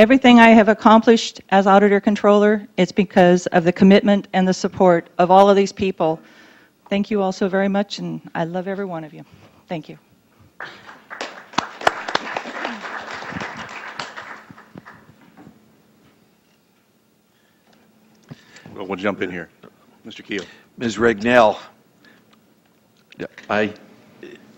Everything I have accomplished as Auditor Controller, it's because of the commitment and the support of all of these people. Thank you all so very much, and I love every one of you. Thank you. Well, we'll jump in here. Mr. Keel. Ms. Regnell,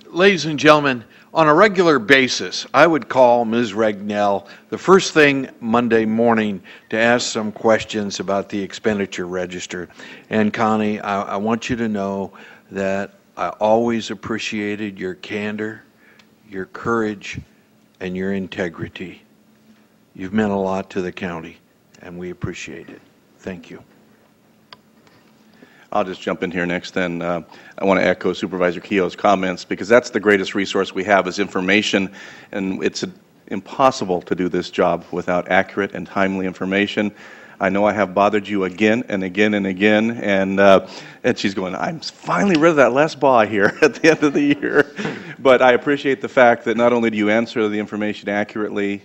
ladies and gentlemen, on a regular basis, I would call Ms. Regnell the first thing Monday morning to ask some questions about the expenditure register. And Connie, I want you to know that I always appreciated your candor, your courage, and your integrity. You've meant a lot to the county, and we appreciate it. Thank you. I'll just jump in here next then. I want to echo Supervisor Keogh's comments because that's the greatest resource we have is information, and it's impossible to do this job without accurate and timely information. I know I have bothered you again and again and again, and she's going, I'm finally rid of that last bar here at the end of the year. But I appreciate the fact that not only do you answer the information accurately,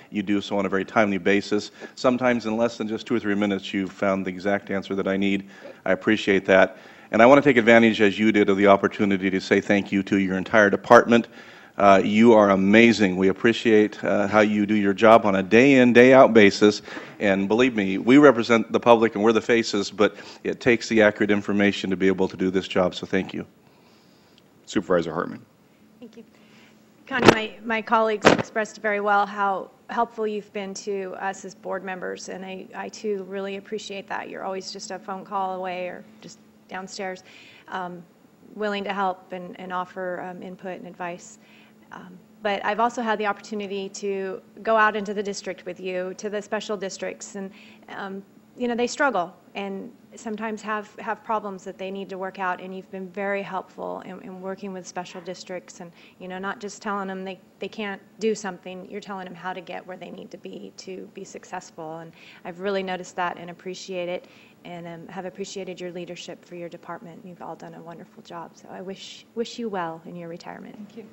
you do so on a very timely basis. Sometimes in less than just 2 or 3 minutes, you've found the exact answer that I need. I appreciate that. And I want to take advantage, as you did, of the opportunity to say thank you to your entire department. You are amazing. We appreciate how you do your job on a day-in, day-out basis. And believe me, we represent the public and we're the faces, but it takes the accurate information to be able to do this job, so thank you. Supervisor Hartman. Thank you. Connie, my colleagues expressed very well how helpful you've been to us as board members, and I too really appreciate that. You're always just a phone call away or just downstairs, willing to help and offer input and advice. But I've also had the opportunity to go out into the district with you, to the special districts, and you know, they struggle and sometimes have problems that they need to work out, and you've been very helpful in working with special districts, and you know, not just telling them they can't do something, you're telling them how to get where they need to be successful. And I've really noticed that and appreciate it, and have appreciated your leadership for your department. You've all done a wonderful job, so I wish you well in your retirement. Thank you.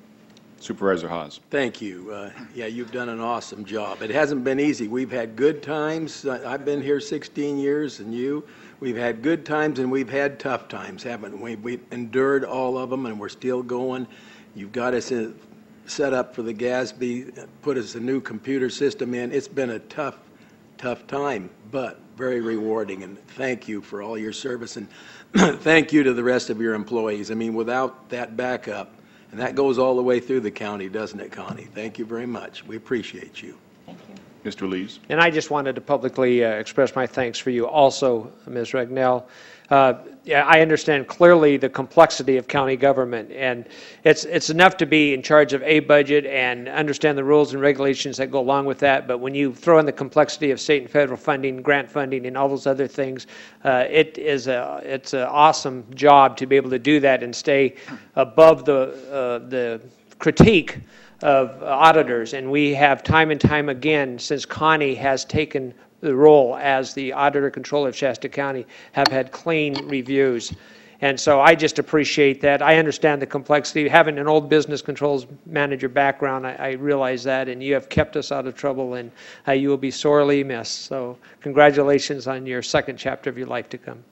Supervisor Haas. Thank you. Yeah, you've done an awesome job. It hasn't been easy. We've had good times. I've been here 16 years, and we've had good times and we've had tough times, haven't we? We've endured all of them, and we're still going. You've got us set up for the GASB, put us a new computer system in. It's been a tough time, but very rewarding, and thank you for all your service, and thank you to the rest of your employees. I mean, without that backup, and that goes all the way through the county, doesn't it, Connie? Thank you very much. We appreciate you. Thank you. Mr. Lees. And I just wanted to publicly express my thanks for you also, Ms. Regnell. Yeah, I understand clearly the complexity of county government, and it's enough to be in charge of a budget and understand the rules and regulations that go along with that, but when you throw in the complexity of state and federal funding, grant funding, and all those other things, it's an awesome job to be able to do that and stay above the critique of auditors. And we have time and time again, since Connie has taken the role as the auditor controller of Shasta County, have had clean reviews. And so I just appreciate that. I understand the complexity. Having an old business controls manager background, I realize that, and you have kept us out of trouble, and you will be sorely missed. So congratulations on your second chapter of your life to come.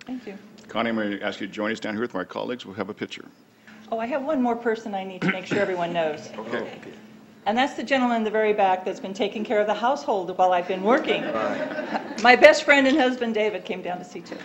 Thank you. Connie, I'm going to ask you to join us down here with my colleagues. We'll have a picture. Oh, I have one more person I need to make sure everyone knows. Okay. And that's the gentleman in the very back that's been taking care of the household while I've been working. My best friend and husband, David, came down to see too.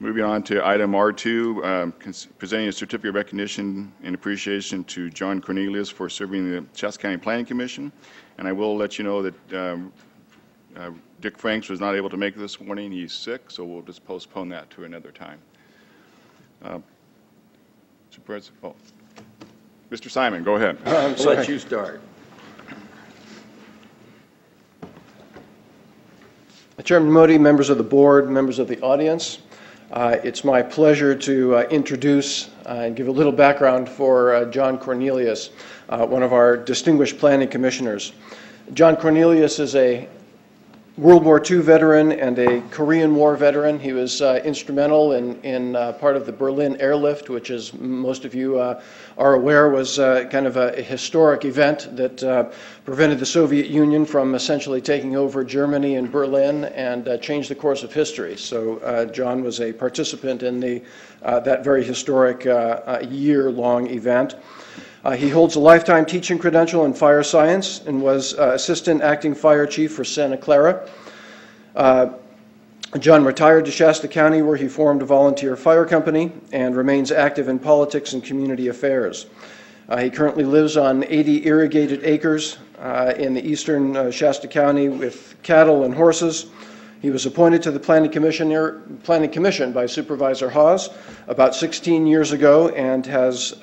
Moving on to item R2, presenting a certificate of recognition and appreciation to John Cornelius for serving the Shasta County Planning Commission. And I will let you know that Dick Franks was not able to make it this morning. He's sick, so we'll just postpone that to another time. Mr. Simon, go ahead. I'll let you start. Chairman Modi, members of the board, members of the audience, it's my pleasure to introduce and give a little background for John Cornelius, one of our distinguished planning commissioners. John Cornelius is a World War II veteran and a Korean War veteran. He was instrumental in part of the Berlin airlift, which, as most of you are aware, was kind of a historic event that prevented the Soviet Union from essentially taking over Germany and Berlin and changed the course of history. So John was a participant in that very historic year-long event. He holds a lifetime teaching credential in fire science and was Assistant Acting Fire Chief for Santa Clara. John retired to Shasta County, where he formed a volunteer fire company and remains active in politics and community affairs. He currently lives on 80 irrigated acres in the eastern Shasta County with cattle and horses. He was appointed to the Planning Commission by Supervisor Hawes about 16 years ago and has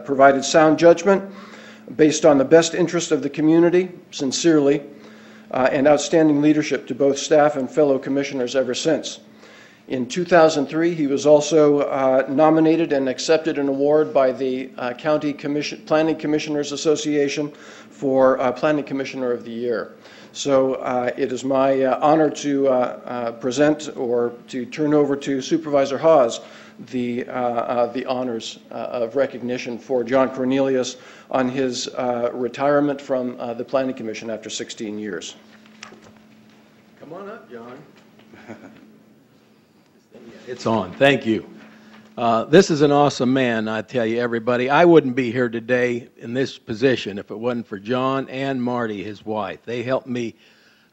provided sound judgment based on the best interest of the community, sincerely, and outstanding leadership to both staff and fellow commissioners ever since. In 2003, he was also nominated and accepted an award by the County Planning Commissioners Association for Planning Commissioner of the Year. So it is my honor to present or to turn over to Supervisor Hawes the honors of recognition for John Cornelius on his retirement from the Planning Commission after 16 years. Come on up, John. It's on. Thank you. This is an awesome man, I tell you, everybody. I wouldn't be here today in this position if it wasn't for John and Marty, his wife. They helped me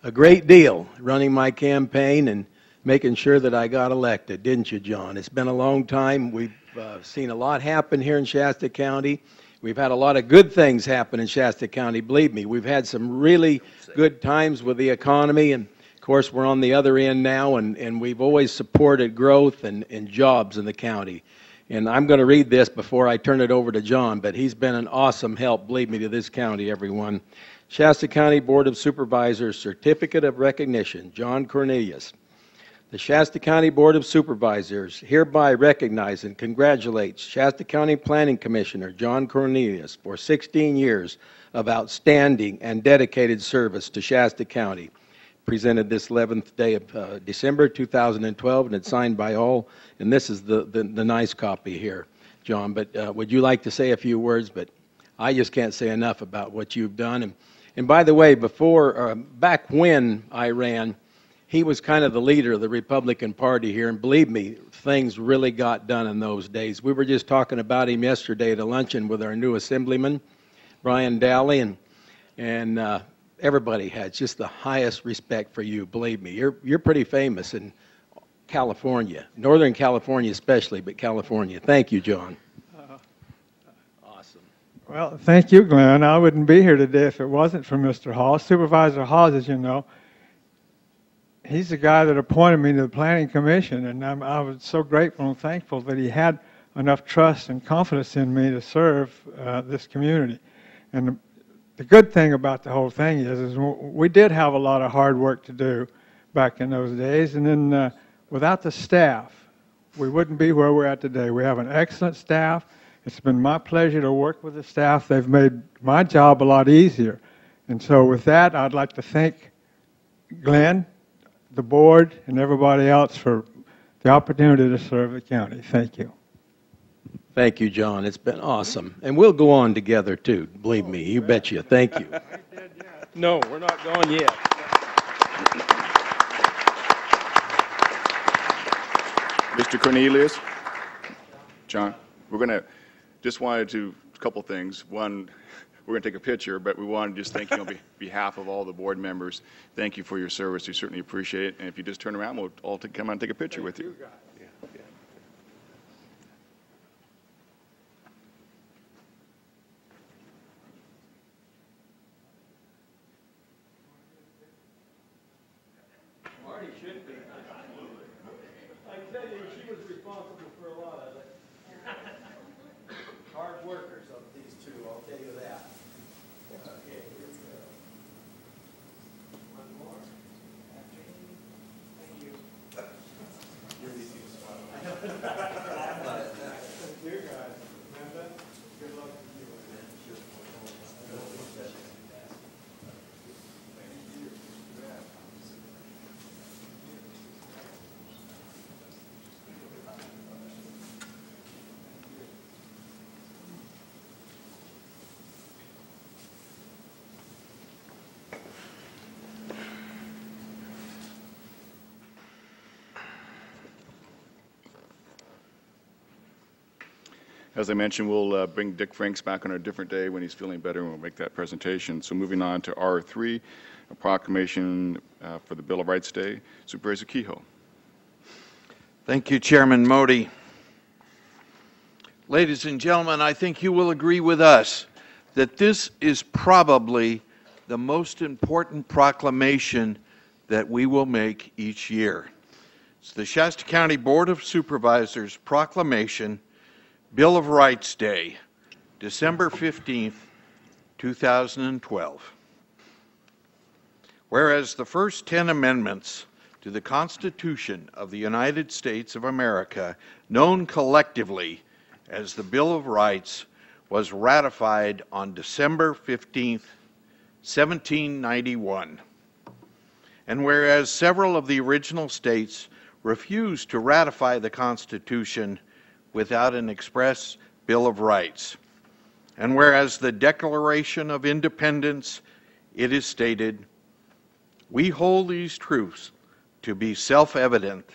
a great deal running my campaign and making sure that I got elected, didn't you, John? It's been a long time. We've seen a lot happen here in Shasta County. We've had a lot of good things happen in Shasta County, believe me. We've had some really good times with the economy, and of course we're on the other end now, and we've always supported growth and jobs in the county. And I'm going to read this before I turn it over to John, but he's been an awesome help, believe me, to this county, everyone. Shasta County Board of Supervisors Certificate of Recognition, John Cornelius. The Shasta County Board of Supervisors hereby recognize and congratulates Shasta County Planning Commissioner John Cornelius for 16 years of outstanding and dedicated service to Shasta County. Presented this 11th day of December 2012, and it's signed by all. And this is the nice copy here, John. But would you like to say a few words? But I just can't say enough about what you've done. And by the way, back when I ran, he was kind of the leader of the Republican Party here, and believe me, things really got done in those days. We were just talking about him yesterday at a luncheon with our new assemblyman, Brian Dowley, and everybody has just the highest respect for you, believe me. You're pretty famous in California, Northern California especially, but California. Thank you, John. Awesome. Well, thank you, Glenn. I wouldn't be here today if it wasn't for Mr. Hawes. Supervisor Hawes, as you know, he's the guy that appointed me to the Planning Commission, and I was so grateful and thankful that he had enough trust and confidence in me to serve this community. And the good thing about the whole thing is we did have a lot of hard work to do back in those days, and then without the staff, we wouldn't be where we're at today. We have an excellent staff. It's been my pleasure to work with the staff. They've made my job a lot easier. And so with that, I'd like to thank Glenn, the board, and everybody else for the opportunity to serve the county. Thank you. Thank you, John. It's been awesome. And we'll go on together, too. Believe me, you betcha. Thank you. No, we're not going yet. Mr. Cornelius, John, just wanted to, a couple things. One, we're going to take a picture, but we wanted to just thank you on behalf of all the board members. Thank you for your service. We certainly appreciate it. And if you just turn around, we'll all come on and take a picture with you. As I mentioned, we'll bring Dick Franks back on a different day when he's feeling better, and we'll make that presentation. So moving on to R3, a proclamation for the Bill of Rights Day. Supervisor Kehoe. Thank you, Chairman Modi. Ladies and gentlemen, I think you will agree with us that this is probably the most important proclamation that we will make each year. It's the Shasta County Board of Supervisors proclamation, Bill of Rights Day, December 15th, 2012. Whereas the first 10 amendments to the Constitution of the United States of America, known collectively as the Bill of Rights, was ratified on December 15th, 1791. And whereas several of the original states refused to ratify the Constitution without an express Bill of Rights, and whereas the Declaration of Independence, it is stated, "We hold these truths to be self-evident,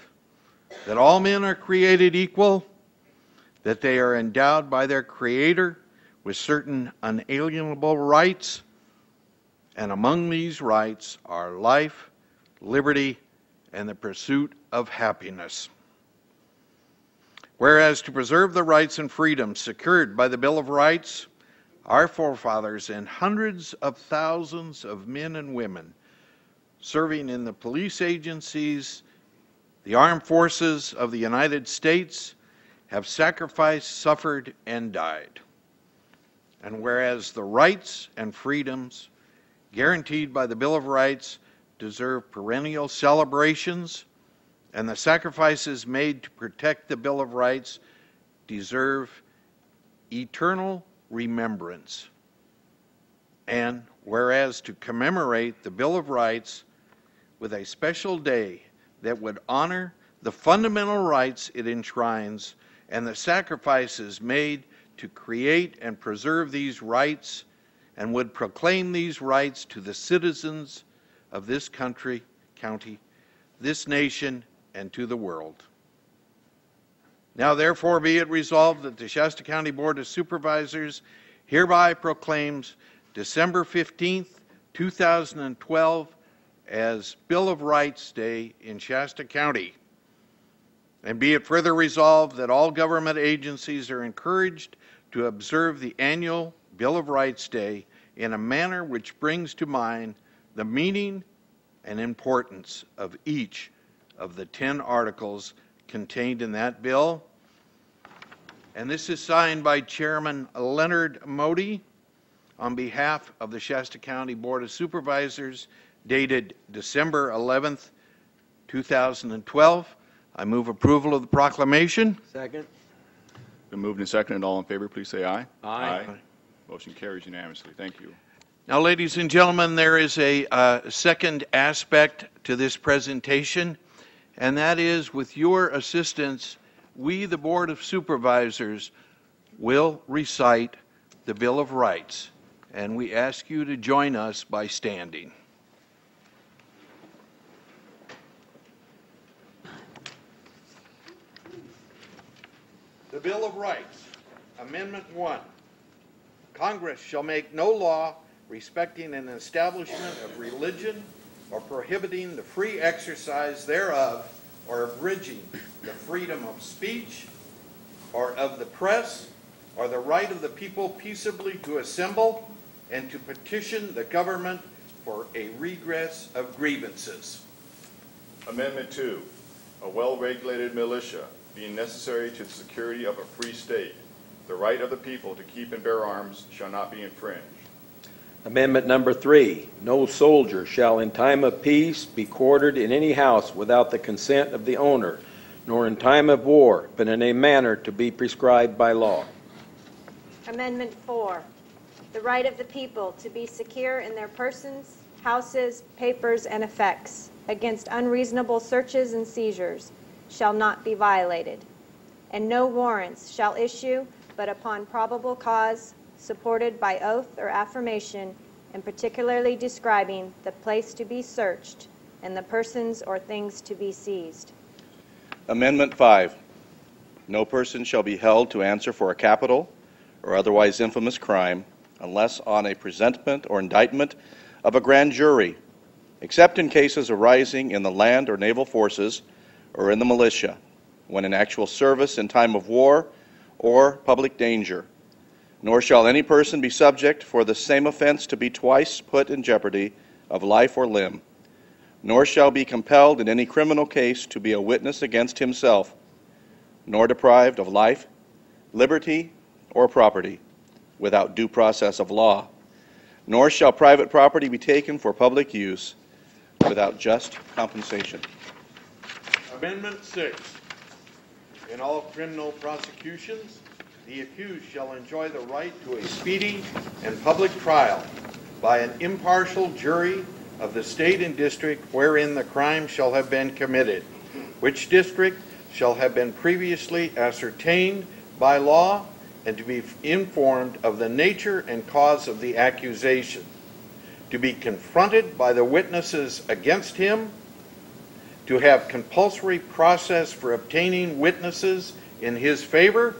that all men are created equal, that they are endowed by their Creator with certain unalienable rights, and among these rights are life, liberty, and the pursuit of happiness." Whereas to preserve the rights and freedoms secured by the Bill of Rights, our forefathers and hundreds of thousands of men and women serving in the police agencies, the armed forces of the United States, have sacrificed, suffered, and died. And whereas the rights and freedoms guaranteed by the Bill of Rights deserve perennial celebrations, and the sacrifices made to protect the Bill of Rights deserve eternal remembrance. And whereas to commemorate the Bill of Rights with a special day that would honor the fundamental rights it enshrines and the sacrifices made to create and preserve these rights, and would proclaim these rights to the citizens of this county, this nation, and to the world. Now therefore be it resolved that the Shasta County Board of Supervisors hereby proclaims December 15th, 2012 as Bill of Rights Day in Shasta County. And be it further resolved that all government agencies are encouraged to observe the annual Bill of Rights Day in a manner which brings to mind the meaning and importance of each of the 10 articles contained in that bill. And this is signed by Chairman Leonard Modi on behalf of the Shasta County Board of Supervisors, dated December 11th, 2012. I move approval of the proclamation. Second. Been moved and seconded. All in favor, please say aye. Aye. Motion carries unanimously. Thank you. Now, ladies and gentlemen, there is a second aspect to this presentation, and that is, with your assistance, we, the Board of Supervisors, will recite the Bill of Rights, and we ask you to join us by standing. The Bill of Rights, Amendment 1. Congress shall make no law respecting an establishment of religion or prohibiting the free exercise thereof or abridging the freedom of speech or of the press or the right of the people peaceably to assemble and to petition the government for a redress of grievances. Amendment 2. A well-regulated militia being necessary to the security of a free state, the right of the people to keep and bear arms shall not be infringed. Amendment number 3, no soldier shall in time of peace be quartered in any house without the consent of the owner, nor in time of war, but in a manner to be prescribed by law. Amendment 4, the right of the people to be secure in their persons, houses, papers, and effects against unreasonable searches and seizures shall not be violated, and no warrants shall issue but upon probable cause, supported by oath or affirmation, and particularly describing the place to be searched and the persons or things to be seized. Amendment 5. No person shall be held to answer for a capital or otherwise infamous crime unless on a presentment or indictment of a grand jury, except in cases arising in the land or naval forces or in the militia, when in actual service in time of war or public danger. Nor shall any person be subject for the same offense to be twice put in jeopardy of life or limb, nor shall be compelled in any criminal case to be a witness against himself, nor deprived of life, liberty, or property without due process of law, nor shall private property be taken for public use without just compensation. Amendment 6. In all criminal prosecutions, the accused shall enjoy the right to a speedy and public trial by an impartial jury of the state and district wherein the crime shall have been committed, which district shall have been previously ascertained by law, and to be informed of the nature and cause of the accusation, to be confronted by the witnesses against him, to have compulsory process for obtaining witnesses in his favor,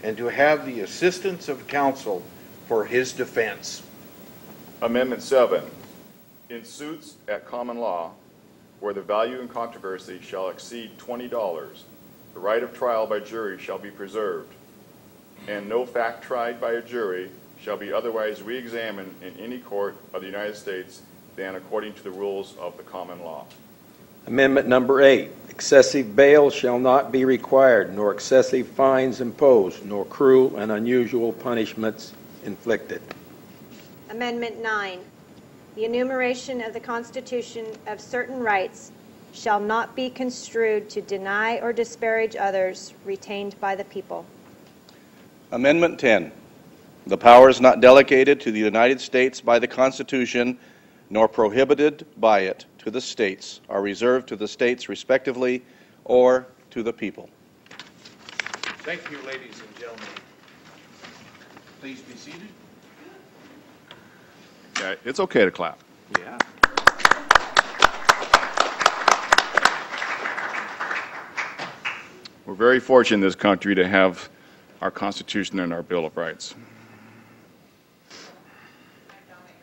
and to have the assistance of counsel for his defense. Amendment 7. In suits at common law, where the value in controversy shall exceed $20, the right of trial by jury shall be preserved, and no fact tried by a jury shall be otherwise re-examined in any court of the United States than according to the rules of the common law. Amendment number 8, excessive bail shall not be required, nor excessive fines imposed, nor cruel and unusual punishments inflicted. Amendment 9, the enumeration of the Constitution of certain rights shall not be construed to deny or disparage others retained by the people. Amendment 10. The powers not delegated to the United States by the Constitution, nor prohibited by it to the states, are reserved to the states respectively or to the people. Thank you, ladies and gentlemen. Please be seated. Yeah, it's okay to clap. Yeah. We're very fortunate in this country to have our Constitution and our Bill of Rights.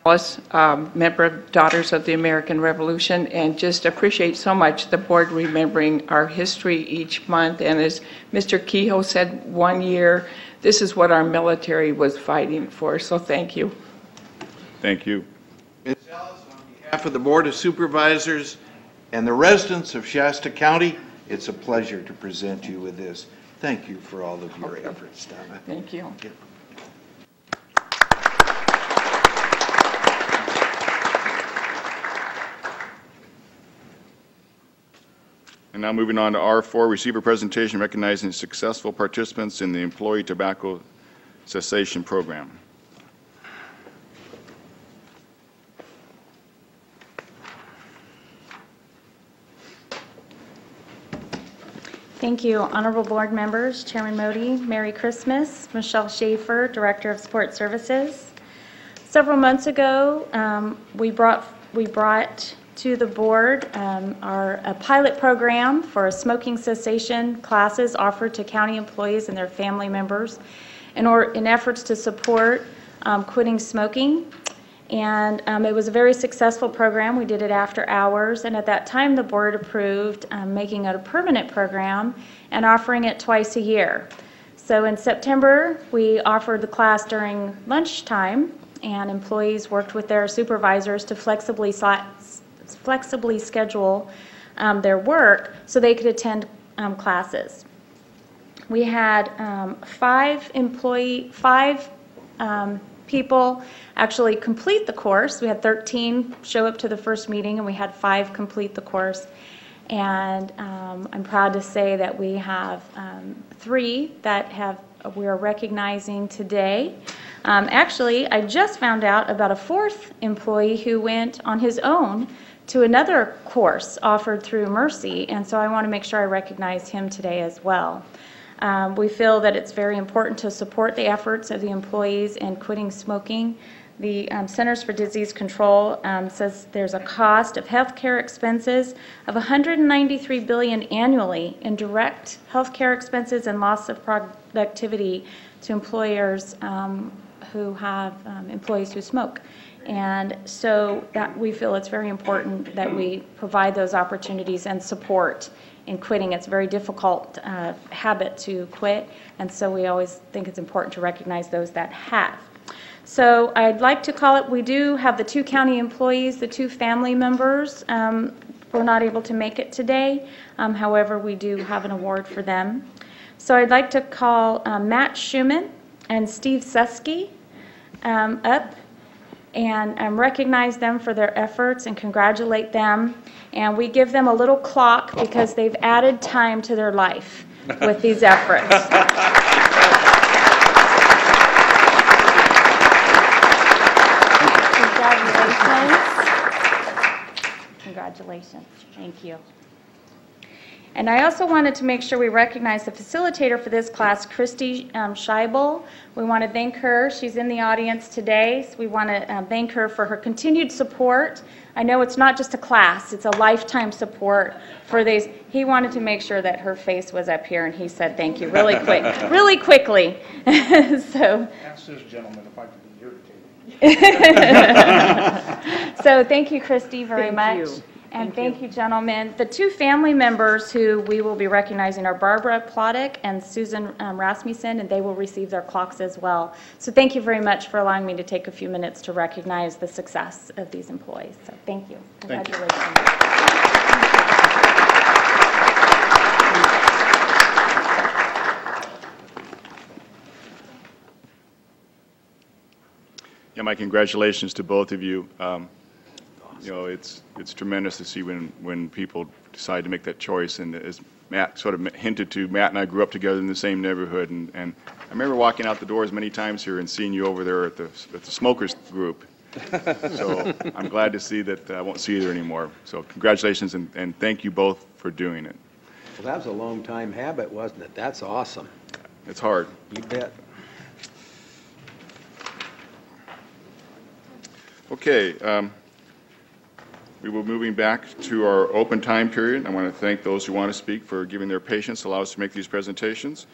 Member of Daughters of the American Revolution, and just appreciate so much the board remembering our history each month. And as Mr. Kehoe said, 1 year, this is what our military was fighting for. So thank you. Thank you. Ms. Ellis, on behalf of the Board of Supervisors and the residents of Shasta County, it's a pleasure to present you with this. Thank you for all of your efforts, Donna. Thank you. And now moving on to R4, receiver presentation recognizing successful participants in the Employee Tobacco Cessation Program. Thank you, honorable board members, Chairman Modi, Merry Christmas, Michelle Schaefer, Director of Support Services. Several months ago, we brought to the board a pilot program for smoking cessation classes offered to county employees and their family members in efforts to support quitting smoking. And it was a very successful program. We did it after hours, and at that time the board approved making it a permanent program and offering it twice a year. So in September, we offered the class during lunchtime, and employees worked with their supervisors to flexibly schedule their work so they could attend classes. We had five people actually complete the course. We had 13 show up to the first meeting, and we had 5 complete the course. And I'm proud to say that we have 3 that we are recognizing today. Actually, I just found out about a 4th employee who went on his own to another course offered through Mercy, and so I want to make sure I recognize him today as well. We feel that it's very important to support the efforts of the employees in quitting smoking. The Centers for Disease Control says there's a cost of healthcare expenses of $193 billion annually in direct healthcare expenses and loss of productivity to employers who have employees who smoke. And so that we feel it's very important that we provide those opportunities and support in quitting. It's a very difficult habit to quit, and so we always think it's important to recognize those that have. So I'd like to call it, we do have the 2 county employees, the 2 family members were not able to make it today. However, we do have an award for them. So I'd like to call Matt Schumann and Steve Susky up and recognize them for their efforts and congratulate them. And we give them a little clock because they've added time to their life with these efforts. Congratulations. Thank you. And I also wanted to make sure we recognize the facilitator for this class, Christy Scheibel. We want to thank her. She's in the audience today. So we want to thank her for her continued support. I know it's not just a class, it's a lifetime support for these. He wanted to make sure that her face was up here, and he said thank you really quickly. So, ask this gentleman if I could be irritated. So thank you, Christy, very much. You. And thank you, gentlemen. The 2 family members who we will be recognizing are Barbara Plottick and Susan Rasmussen, and they will receive their clocks as well. So thank you very much for allowing me to take a few minutes to recognize the success of these employees. So thank you. Congratulations. Yeah, my congratulations to both of you. You know, it's tremendous to see when people decide to make that choice. And as Matt sort of hinted to, Matt and I grew up together in the same neighborhood, and I remember walking out the doors many times here and seeing you over there at the smokers group. So I'm glad to see that I won't see you there anymore. So congratulations, and thank you both for doing it. Well, that was a long time habit, wasn't it? That's awesome. It's hard. You bet. Okay. We will be moving back to our open time period. I want to thank those who want to speak for giving their patience to allow us to make these presentations.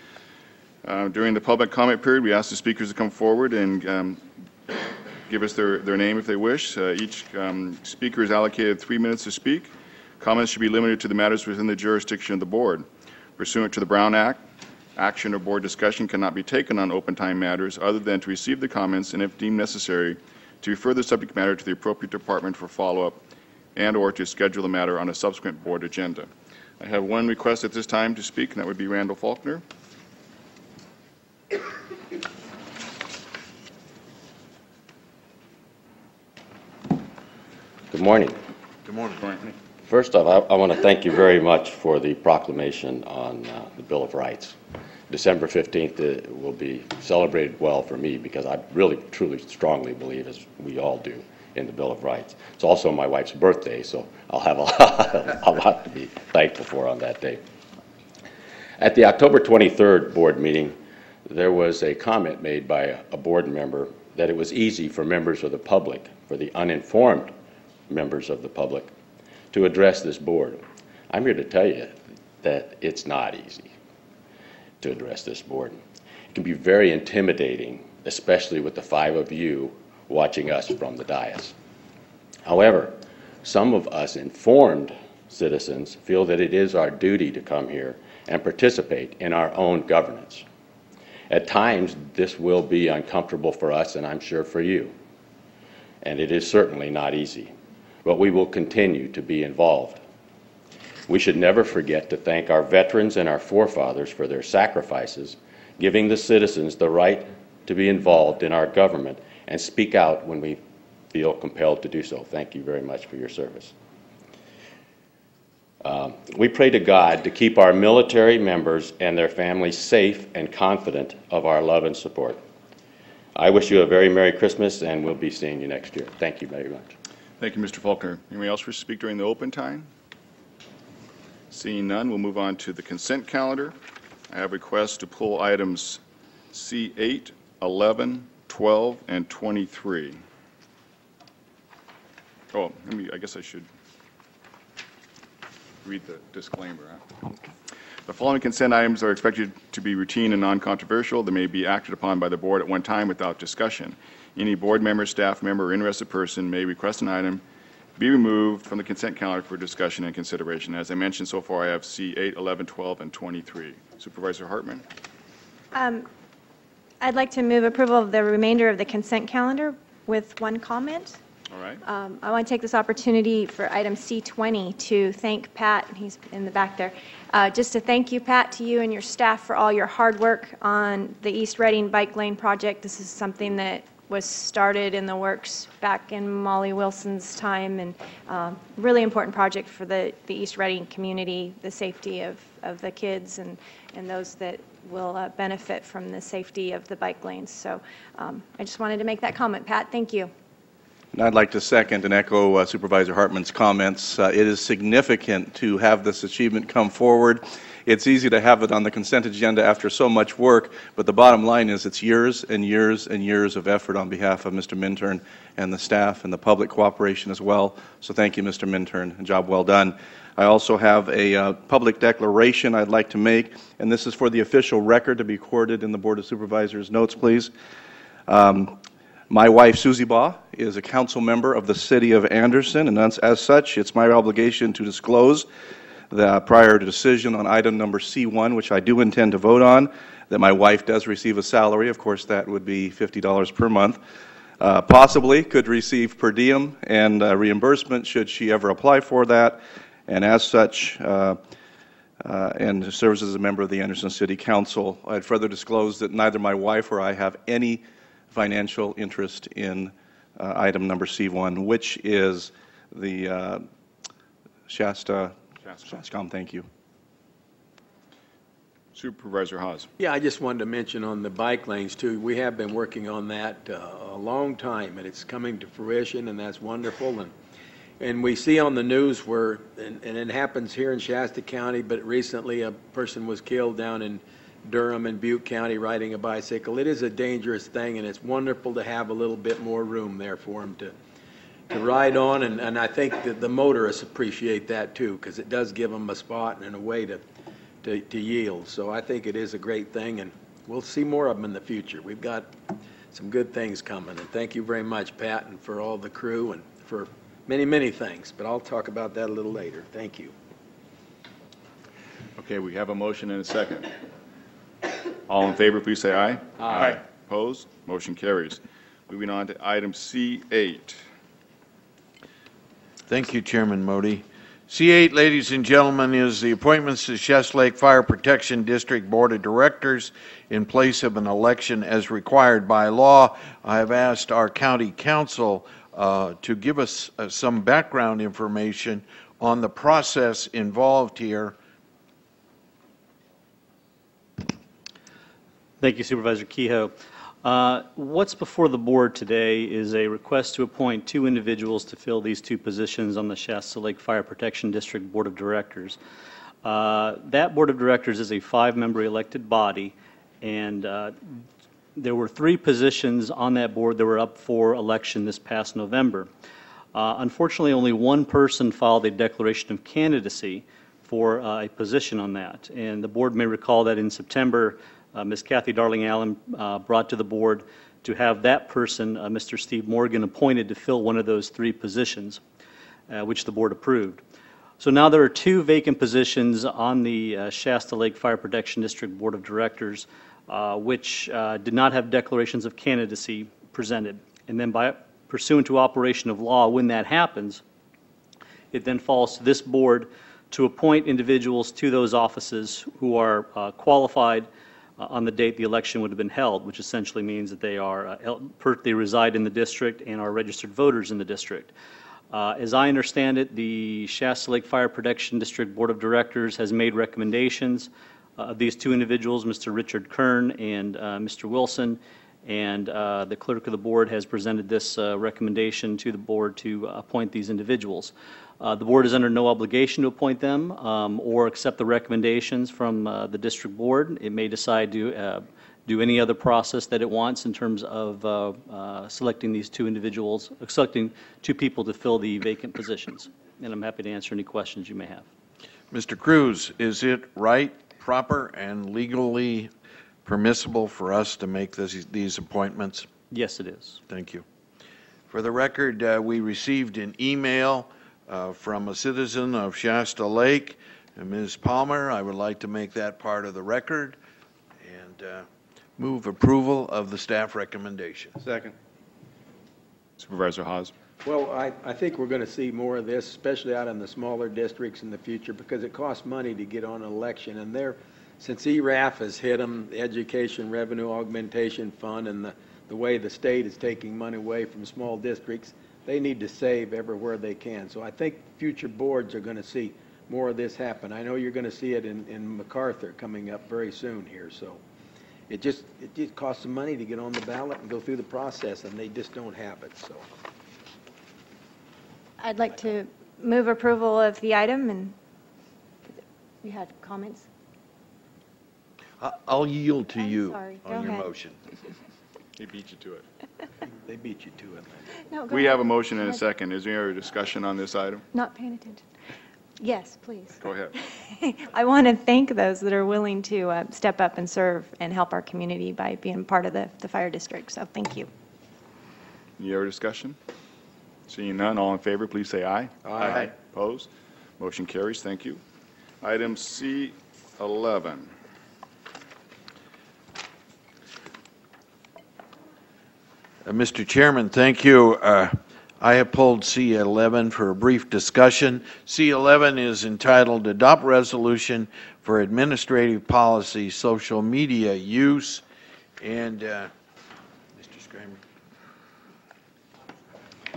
During the public comment period, we ask the speakers to come forward and give us their name if they wish. Each speaker is allocated 3 minutes to speak. Comments should be limited to the matters within the jurisdiction of the board. Pursuant to the Brown Act, action or board discussion cannot be taken on open time matters other than to receive the comments and, if deemed necessary, to refer the subject matter to the appropriate department for follow-up and or to schedule the matter on a subsequent board agenda. I have one request at this time to speak, and that would be Randall Faulkner. Good morning. Good morning. First off, I want to thank you very much for the proclamation on the Bill of Rights. December 15th will be celebrated well for me because I really, truly, strongly believe, as we all do, in the Bill of Rights. It's also my wife's birthday, so I'll have a lot to be thankful for on that day. At the October 23rd board meeting, there was a comment made by a board member that it was easy for members of the public, for the uninformed members of the public, to address this board. I'm here to tell you that it's not easy to address this board. It can be very intimidating, especially with the 5 of you watching us from the dais. However, some of us informed citizens feel that it is our duty to come here and participate in our own governance. At times, this will be uncomfortable for us, and I'm sure for you. And it is certainly not easy, but we will continue to be involved. We should never forget to thank our veterans and our forefathers for their sacrifices, giving the citizens the right to be involved in our government and speak out when we feel compelled to do so. Thank you very much for your service. We pray to God to keep our military members and their families safe and confident of our love and support. I wish you a very Merry Christmas, and we'll be seeing you next year. Thank you very much. Thank you, Mr. Faulkner. Anyone else wish to speak during the open time? Seeing none, we'll move on to the consent calendar. I have requests to pull items C8, 11, 12, and 23. Oh, I guess I should read the disclaimer. The following consent items are expected to be routine and non-controversial. They may be acted upon by the board at one time without discussion. Any board member, staff member, or interested person may request an item be removed from the consent calendar for discussion and consideration. As I mentioned, so far I have C8, 11, 12, and 23. Supervisor Hartman? I'd like to move approval of the remainder of the consent calendar with one comment. All right. I want to take this opportunity for item C20 to thank Pat, he's in the back there, just to thank you, Pat, to you and your staff for all your hard work on the East Reading Bike Lane project. This is something that was started in the works back in Molly Wilson's time, and really important project for the East Reading community, the safety of the kids and those that will benefit from the safety of the bike lanes. So I just wanted to make that comment. Pat, thank you. And I'd like to second and echo Supervisor Hartman's comments. It is significant to have this achievement come forward. It's easy to have it on the consent agenda after so much work, but the bottom line is it's years and years and years of effort on behalf of Mr. Minturn and the staff and the public cooperation as well. So thank you, Mr. Minturn. A job well done. I also have a public declaration I'd like to make, and this is for the official record to be recorded in the Board of Supervisors notes, please. My wife, Susie Baugh, is a council member of the City of Anderson, and as such, it's my obligation to disclose the prior decision on item number C1, which I do intend to vote on, that my wife does receive a salary. Of course, that would be $50 per month. Possibly could receive per diem and reimbursement should she ever apply for that, and as such, and serves as a member of the Anderson City Council. I'd further disclose that neither my wife or I have any financial interest in item number C1, which is the Shasta. Thank you. Supervisor Haas. Yeah, I just wanted to mention on the bike lanes too. We have been working on that a long time, and it's coming to fruition, and that's wonderful. And we see on the news where, and it happens here in Shasta County, but recently a person was killed down in Durham and Butte County riding a bicycle. It is a dangerous thing, and it's wonderful to have a little bit more room there for them to ride on, and I think that the motorists appreciate that too, because it does give them a spot and a way to yield. So I think it is a great thing, and we'll see more of them in the future. We've got some good things coming, and thank you very much, Pat, and for all the crew, and for many, many things, but I'll talk about that a little later. Thank you. Okay, we have a motion and a second. All in favor, please say aye. Aye. Opposed? Motion carries. Moving on to item C8. Thank you, Chairman Modi. C8, ladies and gentlemen, is the appointments to Shasta Lake Fire Protection District Board of Directors in place of an election as required by law. I have asked our county council to give us some background information on the process involved here. Thank you, Supervisor Kehoe. What's before the board today is a request to appoint 2 individuals to fill these 2 positions on the Shasta Lake Fire Protection District Board of Directors. That Board of Directors is a 5-member elected body, and there were 3 positions on that board that were up for election this past November. Unfortunately, only 1 person filed a declaration of candidacy for a position on that, and the board may recall that in September, Ms. Kathy Darling Allen brought to the board to have that person, Mr. Steve Morgan, appointed to fill one of those 3 positions, which the board approved. So now there are 2 vacant positions on the Shasta Lake Fire Protection District Board of Directors, which did not have declarations of candidacy presented. And then pursuant to operation of law, when that happens, it then falls to this board to appoint individuals to those offices who are qualified on the date the election would have been held, which essentially means that they reside in the district and are registered voters in the district. As I understand it, the Shasta Lake Fire Protection District Board of Directors has made recommendations of these 2 individuals, Mr. Richard Kern and Mr. Wilson, and the clerk of the board has presented this recommendation to the board to appoint these individuals. The board is under no obligation to appoint them or accept the recommendations from the district board. It may decide to do any other process that it wants in terms of selecting these two individuals, selecting two people to fill the vacant positions. And I'm happy to answer any questions you may have. Mr. Cruz, is it right, proper, and legally permissible for us to make these appointments? Yes, it is. Thank you. For the record, we received an email from a citizen of Shasta Lake, Ms. Palmer. I would like to make that part of the record and move approval of the staff recommendation. Second. Supervisor Haas. Well, I think we're going to see more of this, especially out in the smaller districts in the future, because it costs money to get on an election. And since ERAF has hit them, the Education Revenue Augmentation Fund, and the way the state is taking money away from small districts, they need to save everywhere they can. So I think future boards are going to see more of this happen. I know you're going to see it in MacArthur coming up very soon here. So it just costs some money to get on the ballot and go through the process, and they just don't have it. So I'd like to move approval of the item, and you had comments? I'll yield to you sorry. on Go your ahead. motion. He beat you to it. they beat you to it. No, go We ahead. have a motion and a Go ahead. second. Is there any other discussion on this item? Not paying attention. Yes, please. Go ahead. I want to thank those that are willing to step up and serve and help our community by being part of the fire district. So thank you. Any other discussion? Seeing none, all in favor, please say aye. Aye. Opposed? Motion carries. Thank you. Item C11. Mr. Chairman, thank you. I have pulled C11 for a brief discussion. C11 is entitled Adopt Resolution for Administrative Policy Social Media Use. And Mr. Scramer.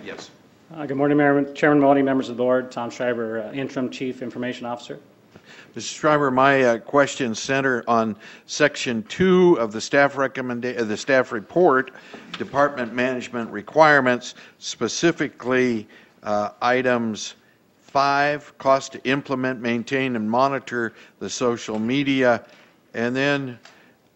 Yes. Good morning, Chairman Mahoney, members of the board. Tom Schreiber, Interim Chief Information Officer. Mr. Schreiber, my questions center on Section 2 of the staff report, Department Management Requirements, specifically items 5, cost to implement, maintain, and monitor the social media, and then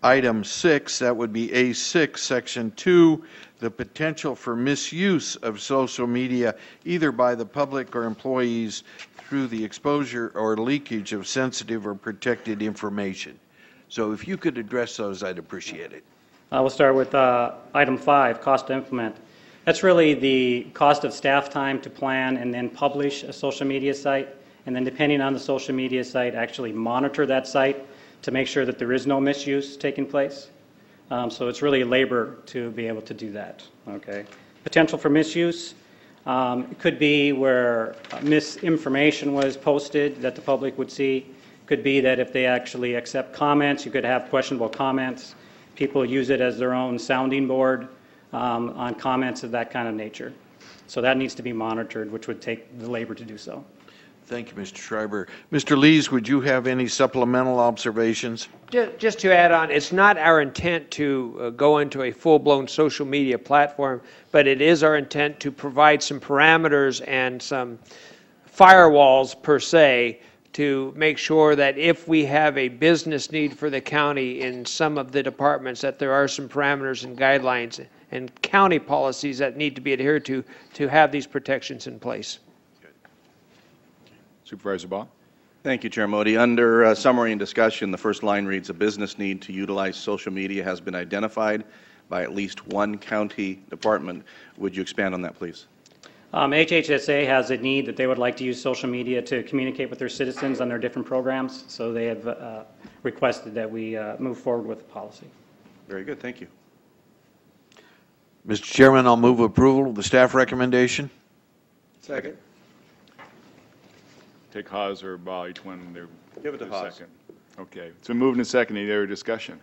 item 6, that would be A6, Section 2, the potential for misuse of social media either by the public or employees through the exposure or leakage of sensitive or protected information. So if you could address those, I'd appreciate it. We'll start with item 5, cost to implement. That's really the cost of staff time to plan and then publish a social media site, and then depending on the social media site, actually monitor that site to make sure that there is no misuse taking place. So it's really labor to be able to do that. Okay. Potential for misuse. It could be where misinformation was posted that the public would see. Could be that if they actually accept comments, you could have questionable comments. People use it as their own sounding board on comments of that kind of nature. So that needs to be monitored, which would take the labor to do so. Thank you, Mr. Schreiber. Mr. Lees, would you have any supplemental observations? Just to add on, it's not our intent to go into a full-blown social media platform, but it is our intent to provide some parameters and some firewalls, per se, to make sure that if we have a business need for the county in some of the departments, that there are some parameters and guidelines and county policies that need to be adhered to have these protections in place. Supervisor Baugh. Thank you, Chair Modi. Under summary and discussion, the first line reads, a business need to utilize social media has been identified by at least one county department. Would you expand on that, please? HHSA has a need that they would like to use social media to communicate with their citizens on their different programs, so they have requested that we move forward with the policy. Very good. Thank you. Mr. Chairman, I'll move approval of the staff recommendation. Second. Take Haas or Baugh, each one. Give it to Haas. Second. Okay. It's been moved and seconded. Any other discussion?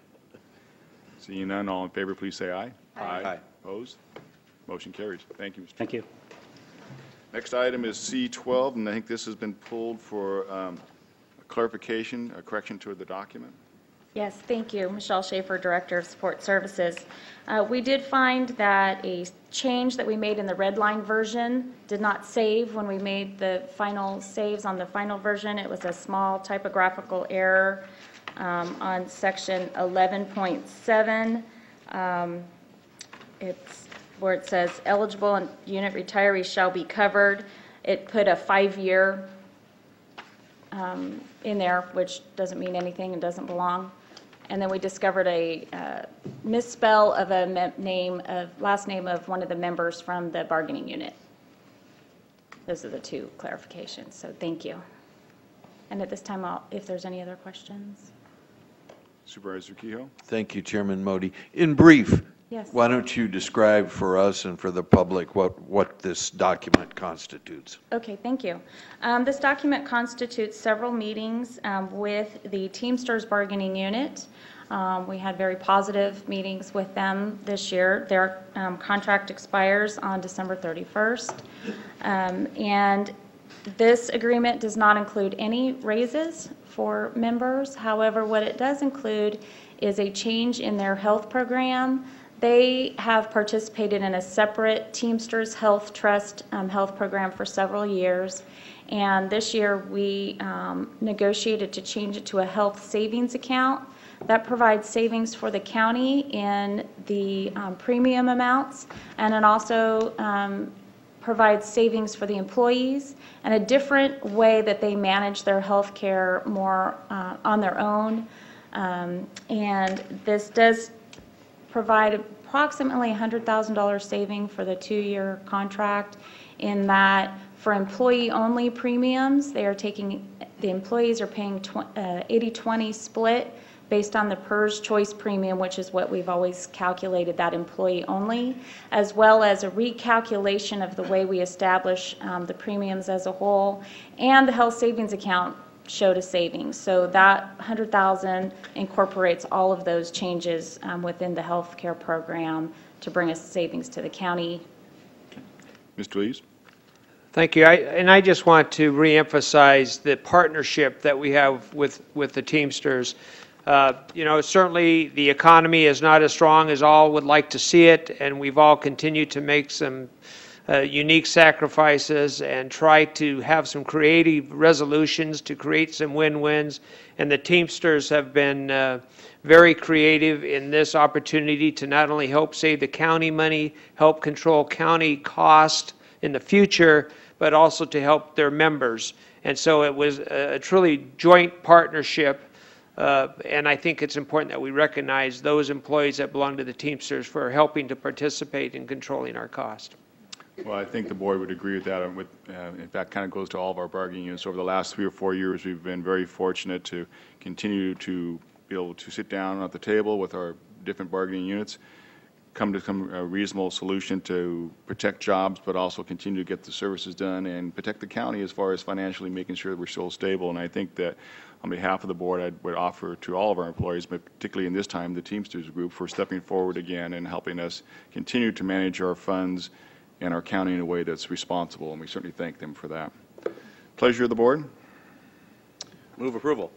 Seeing none, all in favor, please say aye. Aye. Opposed? Motion carries. Thank you, Mr. Thank you. Next item is C12, and I think this has been pulled for a clarification, a correction to the document. Yes, thank you. Michelle Schaefer, Director of Support Services. We did find that a change that we made in the red line version did not save when we made the final saves on the final version. It was a small typographical error. on section 11.7. It's where it says eligible and unit retirees shall be covered. It put a 5-year in there, which doesn't mean anything and doesn't belong. And then we discovered a misspell of a last name of one of the members from the bargaining unit. Those are the two clarifications, so thank you. And at this time, if there's any other questions. Supervisor Kehoe. Thank you, Chairman Modi. In brief, yes. Why don't you describe for us and for the public what this document constitutes? Okay, thank you. This document constitutes several meetings with the Teamsters bargaining unit. We had very positive meetings with them this year. Their contract expires on December 31st. And this agreement does not include any raises for members. However, what it does include is a change in their health program. They have participated in a separate Teamsters Health Trust health program for several years. And this year we negotiated to change it to a health savings account that provides savings for the county in the premium amounts, and it also provides savings for the employees and a different way that they manage their health care more on their own. And this does provide approximately $100,000 saving for the 2-year contract, in that for employee-only premiums, the employees are paying 80-20 split based on the PERS choice premium, which is what we've always calculated, that employee only, as well as a recalculation of the way we establish the premiums as a whole, and the health savings account showed a savings. So that $100,000 incorporates all of those changes within the health care program to bring us savings to the county. Mr. Lees. Thank you. I just want to reemphasize the partnership that we have with the Teamsters. Certainly the economy is not as strong as all would like to see it, and we've all continued to make some unique sacrifices and try to have some creative resolutions to create some win-wins. And the Teamsters have been very creative in this opportunity to not only help save the county money, help control county cost in the future, but also to help their members. And so it was a truly joint partnership. And I think it's important that we recognize those employees that belong to the Teamsters for helping to participate in controlling our cost. Well, I think the board would agree with that. In fact, kind of goes to all of our bargaining units. Over the last 3 or 4 years, we've been very fortunate to continue to be able to sit down at the table with our different bargaining units, come to a reasonable solution to protect jobs, but also continue to get the services done and protect the county as far as financially making sure that we're still stable. And I think that on behalf of the board, I would offer to all of our employees, but particularly in this time, the Teamsters group, for stepping forward again and helping us continue to manage our funds and our county in a way that's responsible, and we certainly thank them for that. Pleasure of the board. Move approval.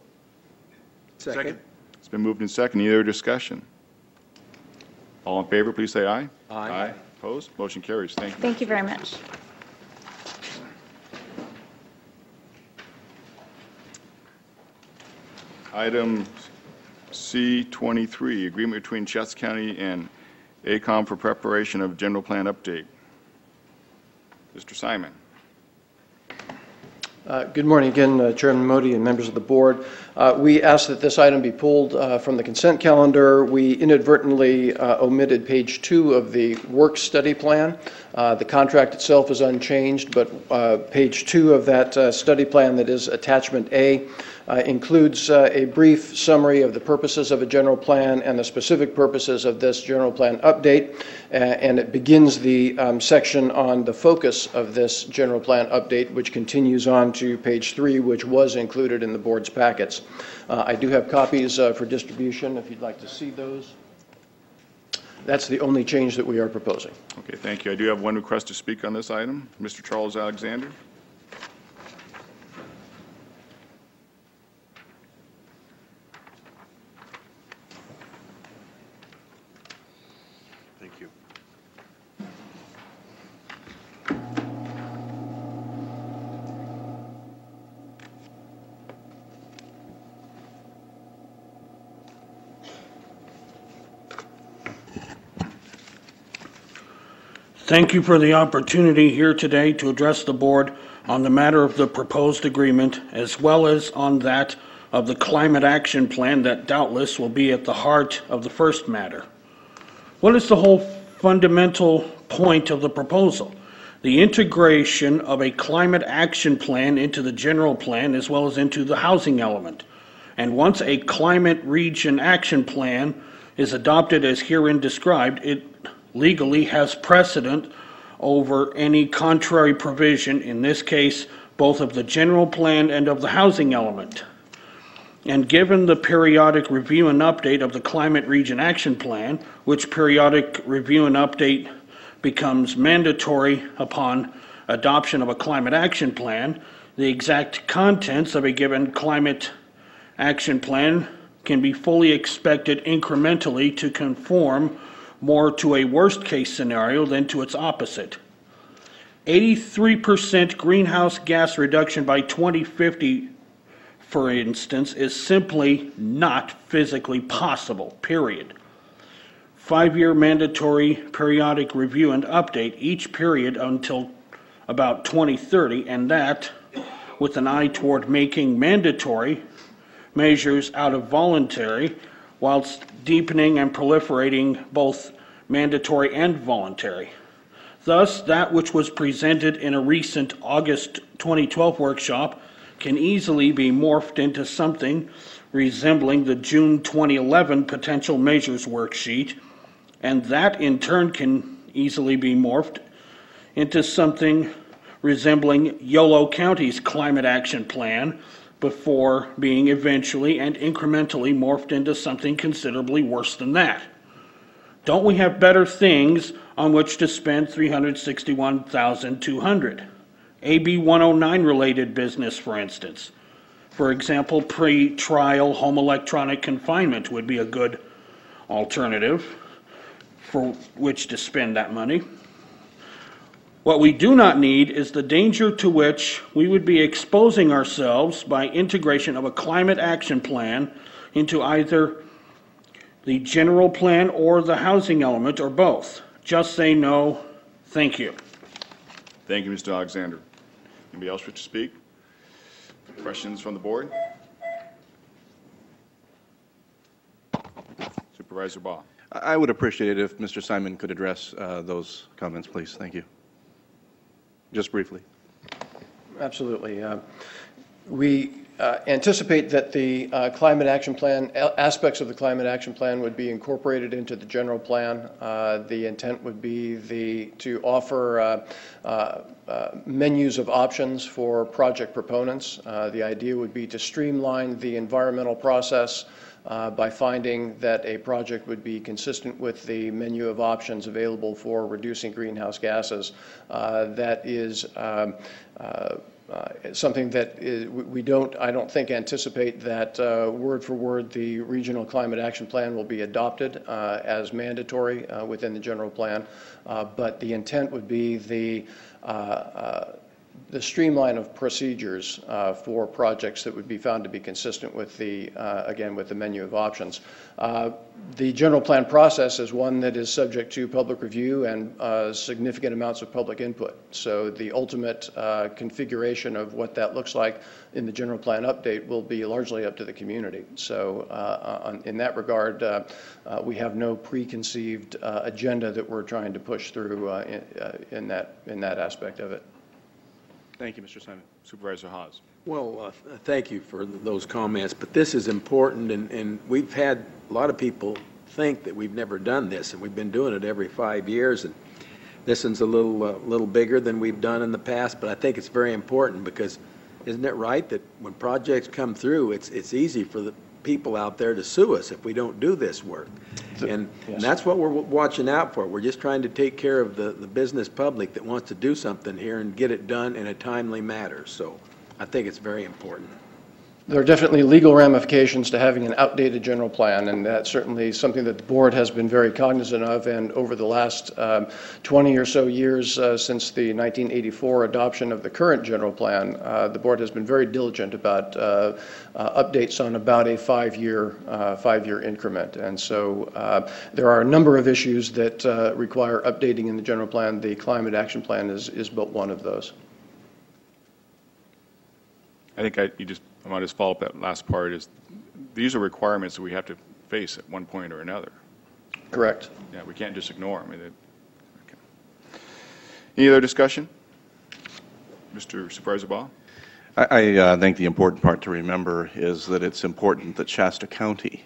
Second. It's been moved and second. Any other discussion? All in favor, please say aye. Aye. Opposed? Motion carries. Thank you. Thank you very much. Item C23, agreement between Shasta County and ACOM for preparation of general plan update. Mr. Simon. Good morning again, Chairman Modi and members of the board. We asked that this item be pulled from the consent calendar. We inadvertently omitted page 2 of the work study plan. The contract itself is unchanged, but page 2 of that study plan, that is attachment A, includes a brief summary of the purposes of a general plan and the specific purposes of this general plan update, and it begins the section on the focus of this general plan update, which continues on to page 3, which was included in the board's packets. I do have copies for distribution if you'd like to see those. That's the only change that we are proposing. Okay, thank you. I do have one request to speak on this item. Mr. Charles Alexander. Thank you. Thank you for the opportunity here today to address the board on the matter of the proposed agreement, as well as on that of the climate action plan that doubtless will be at the heart of the first matter. What is the whole fundamental point of the proposal? The integration of a climate action plan into the general plan as well as into the housing element. And once a climate region action plan is adopted as herein described, it legally has precedent over any contrary provision, in this case, both of the general plan and of the housing element. And given the periodic review and update of the Climate Region Action Plan, which periodic review and update becomes mandatory upon adoption of a climate action plan, the exact contents of a given climate action plan can be fully expected incrementally to conform more to a worst-case scenario than to its opposite. 83% greenhouse gas reduction by 2050, for instance, is simply not physically possible, period. 5-year mandatory periodic review and update each period until about 2030, and that with an eye toward making mandatory measures out of voluntary, whilst deepening and proliferating both mandatory and voluntary. Thus, that which was presented in a recent August 2012 workshop can easily be morphed into something resembling the June 2011 potential measures worksheet, and that in turn can easily be morphed into something resembling Yolo County's climate action plan before being eventually and incrementally morphed into something considerably worse than that. Don't we have better things on which to spend $361,200? AB 109 related business, for instance. For example, pre-trial home electronic confinement would be a good alternative for which to spend that money. What we do not need is the danger to which we would be exposing ourselves by integration of a climate action plan into either the general plan or the housing element, or both. Just say no, thank you. Thank you, Mr. Alexander. Anybody else wish to speak? Questions from the board? Supervisor Baugh. I would appreciate it if Mr. Simon could address those comments, please. Thank you. Just briefly. Absolutely. We anticipate that the climate action plan, aspects of the climate action plan would be incorporated into the general plan. The intent would be to offer menus of options for project proponents. The idea would be to streamline the environmental process by finding that a project would be consistent with the menu of options available for reducing greenhouse gases. That is something that I don't think anticipate that word for word the regional climate action plan will be adopted as mandatory within the general plan, but the intent would be the streamline of procedures for projects that would be found to be consistent with again, with the menu of options. The general plan process is one that is subject to public review and significant amounts of public input. So the ultimate configuration of what that looks like in the general plan update will be largely up to the community. So in that regard, we have no preconceived agenda that we're trying to push through in that aspect of it. Thank you, Mr. Simon. Supervisor Haas. Well, thank you for those comments, but this is important, and we've had a lot of people think that we've never done this, and we've been doing it every 5 years, and this one's a little bigger than we've done in the past, but I think it's very important because isn't it right that when projects come through, it's easy for the people out there to sue us if we don't do this work. And that's what we're watching out for. We're just trying to take care of the business public that wants to do something here and get it done in a timely manner. So I think it's very important. There are definitely legal ramifications to having an outdated general plan, and that's certainly something that the board has been very cognizant of. And over the last 20 or so years since the 1984 adoption of the current general plan, the board has been very diligent about updates on about a five-year increment. And so there are a number of issues that require updating in the general plan. The climate action plan is but one of those. I think I want to just follow up that last part. Is these are requirements that we have to face at one point or another. Correct. Yeah, we can't just ignore them. Okay. Any other discussion? Mr. Supervisor Baugh? I think the important part to remember is that it's important that Shasta County,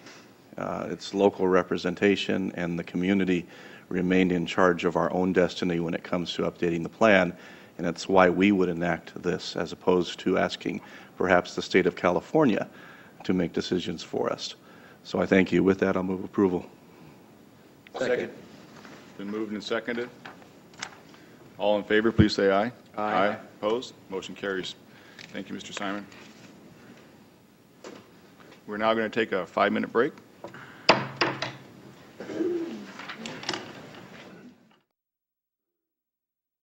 its local representation and the community remain in charge of our own destiny when it comes to updating the plan. And that's why we would enact this as opposed to asking perhaps the state of California to make decisions for us. So I thank you. With that, I'll move approval. Second. Been moved and seconded. All in favor, please say aye. Aye. Opposed? Motion carries. Thank you, Mr. Simon. We're now going to take a 5-minute break.